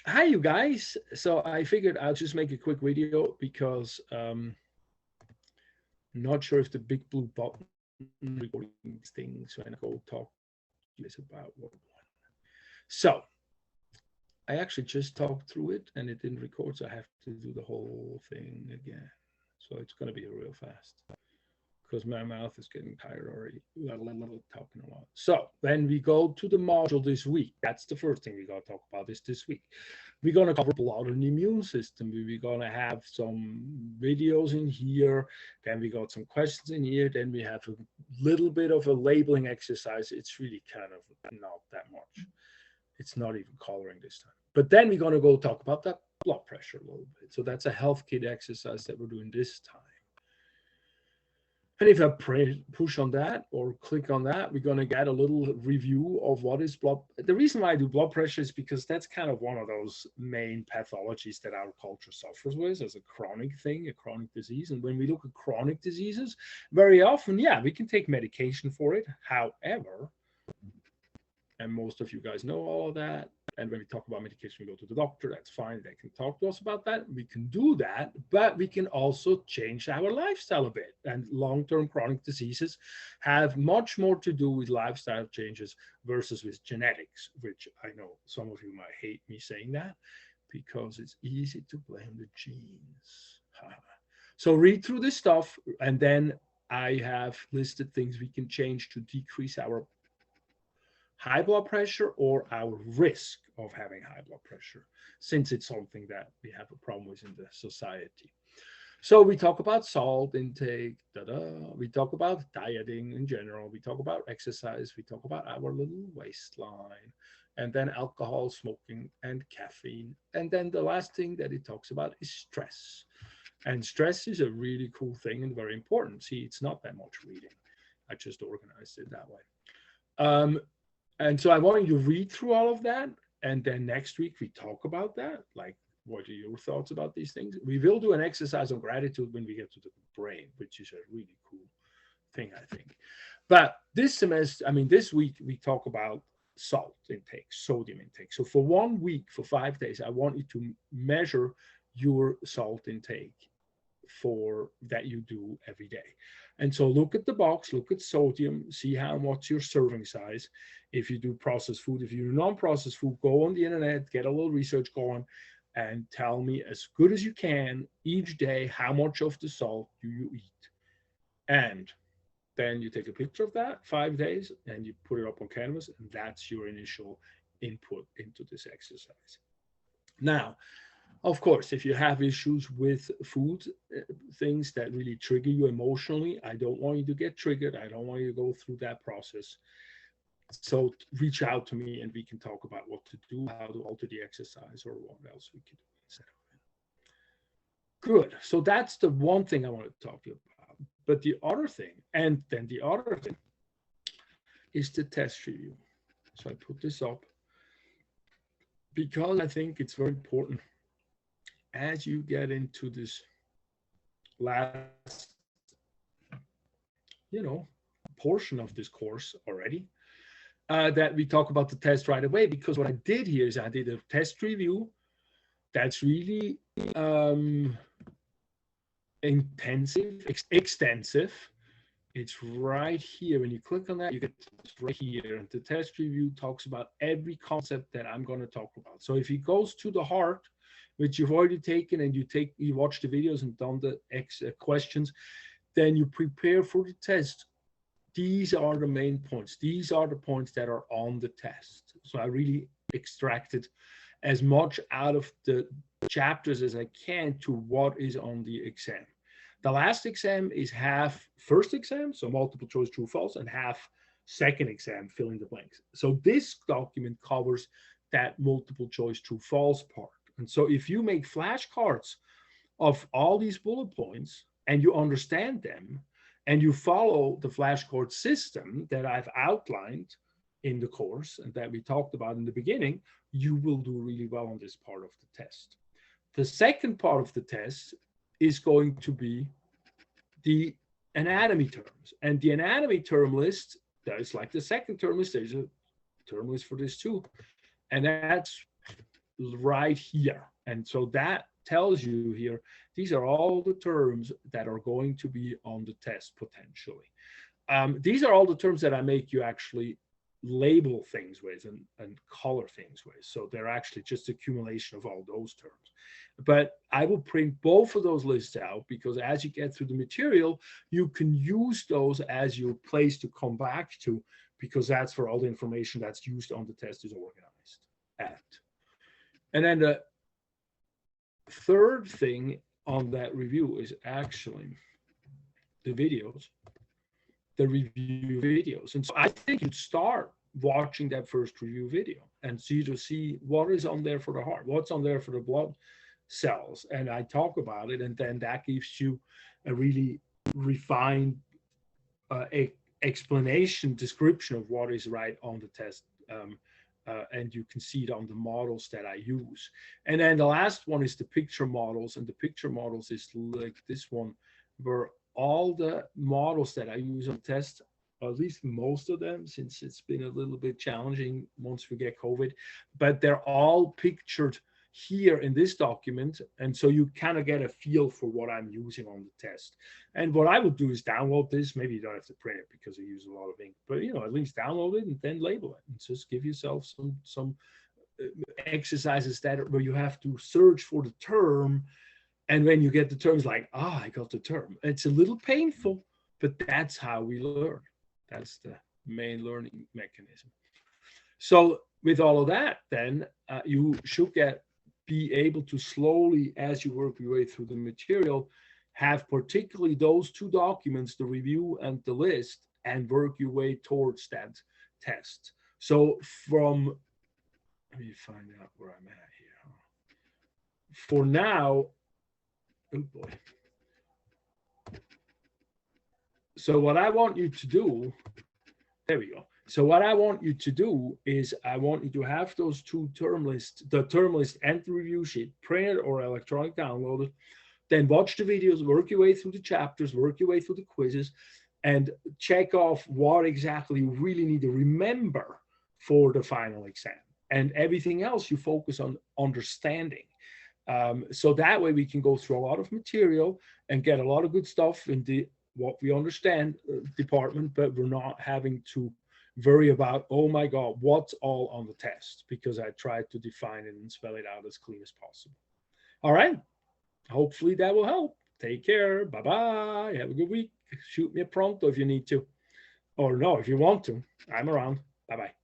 Hi, you guys. So I figured I'll just make a quick video because not sure if the big blue button recording things when I go talk to you guys about what one. So I actually just talked through it and it didn't record, so I have to do the whole thing again. So it's going to be real fast because my mouth is getting tired already. Talking a lot. So then we go to the module this week. That's the first thing we got to talk about is this week. We're going to cover blood and immune system. We're going to have some videos in here. Then we got some questions in here. Then we have a little bit of a labeling exercise. It's really kind of not that much. It's not even coloring this time. But then we're going to go talk about that blood pressure a little bit. So that's a health kit exercise that we're doing this time. And if I push on that or click on that, we're going to get a little review of what is blood. The reason why I do blood pressure is because that's kind of one of those main pathologies that our culture suffers with as a chronic thing, a chronic disease. And when we look at chronic diseases, very often, yeah, we can take medication for it. However, and most of you guys know all of that. And when we talk about medication, we go to the doctor. That's fine. They can talk to us about that. We can do that, but we can also change our lifestyle a bit. And long-term chronic diseases have much more to do with lifestyle changes versus with genetics, which I know some of you might hate me saying that because it's easy to blame the genes. So read through this stuff, and then I have listed things we can change to decrease our high blood pressure or our risk of having high blood pressure, since it's something that we have a problem with in the society. So we talk about salt intake, we talk about dieting in general, we talk about exercise, we talk about our little waistline, and then alcohol, smoking, and caffeine. And then the last thing that it talks about is stress. And stress is a really cool thing and very important. See, it's not that much reading. I just organized it that way. Um, and so I want you to read through all of that. And then next week we talk about that. Like, what are your thoughts about these things? We will do an exercise on gratitude when we get to the brain, which is a really cool thing, I think. But this semester, I mean, this week we talk about salt intake, sodium intake. So for 1 week, for 5 days, I want you to measure your salt intake for that you do every day. And so look at the box, look at sodium, see how much your serving size. If you do processed food, if you do non-processed food, go on the internet, get a little research going, and tell me as good as you can each day how much of the salt do you eat. And then you take a picture of that 5 days and you put it up on canvas, and that's your initial input into this exercise. Now, of course, if you have issues with food, things that really trigger you emotionally, I don't want you to get triggered. I don't want you to go through that process. So reach out to me and we can talk about what to do, how to alter the exercise, or what else we could do instead of it. Good. So that's the one thing I want to talk to you about. But the other thing, and then the other thing, is the test review. So I put this up because I think it's very important as you get into this last, you know, portion of this course already, that we talk about the test right away. Because what I did here is I did a test review that's really intensive, extensive. It's right here. When you click on that, you get right here. And the test review talks about every concept that I'm going to talk about. So if it goes to the heart, which you've already taken, and you watch the videos and done the questions, then you prepare for the test. These are the main points. These are the points that are on the test. So I really extracted as much out of the chapters as I can to what is on the exam. The last exam is half first exam, so multiple choice true false, and half second exam, fill in the blanks. So this document covers that multiple choice true false part. And so if you make flashcards of all these bullet points and you understand them and you follow the flashcard system that I've outlined in the course and that we talked about in the beginning, you will do really well on this part of the test. The second part of the test is going to be the anatomy terms. And the anatomy term list, that is like the second term list, there's a term list for this too. And that's right here. And so that tells you here, these are all the terms that are going to be on the test potentially. These are all the terms that I make you actually label things with and color things with. So they're actually just accumulation of all those terms. But I will print both of those lists out because as you get through the material, you can use those as your place to come back to, because that's where all the information that's used on the test is organized at. And then the third thing on that review is actually the videos, the review videos. And so I think you'd start watching that first review video and see what is on there for the heart, what's on there for the blood cells. And I talk about it, and then that gives you a really refined explanation, description of what is right on the test. And you can see it on the models that I use. And then the last one is the picture models. And the picture models is like this one, where all the models that I use on test, or at least most of them, since it's been a little bit challenging once we get COVID, but they're all pictured here in this document. And so you kind of get a feel for what I'm using on the test. And what I would do is download this. Maybe you don't have to print it because I use a lot of ink, but at least download it and then label it, and just give yourself some exercises where you have to search for the term. And when you get the terms, like, I got the term. It's a little painful, but that's how we learn. That's the main learning mechanism. So with all of that, then you should be able to slowly, as you work your way through the material, have particularly those two documents, the review and the list, and work your way towards that test. So let me find out where I'm at here. For now, oh boy. So what I want you to do, there we go. So what I want you to do is I want you to have those two term lists, the term list and the review sheet, printed or electronic downloaded. Then watch the videos, work your way through the chapters, work your way through the quizzes, and check off what exactly you really need to remember for the final exam. And everything else you focus on understanding. So that way we can go through a lot of material and get a lot of good stuff in the what we understand department, but we're not having to worry about, oh my God, what's all on the test, because I tried to define it and spell it out as clean as possible. All right. Hopefully that will help. Take care. Bye-bye. Have a good week. Shoot me a pronto if you need to. Or no, if you want to. I'm around. Bye-bye.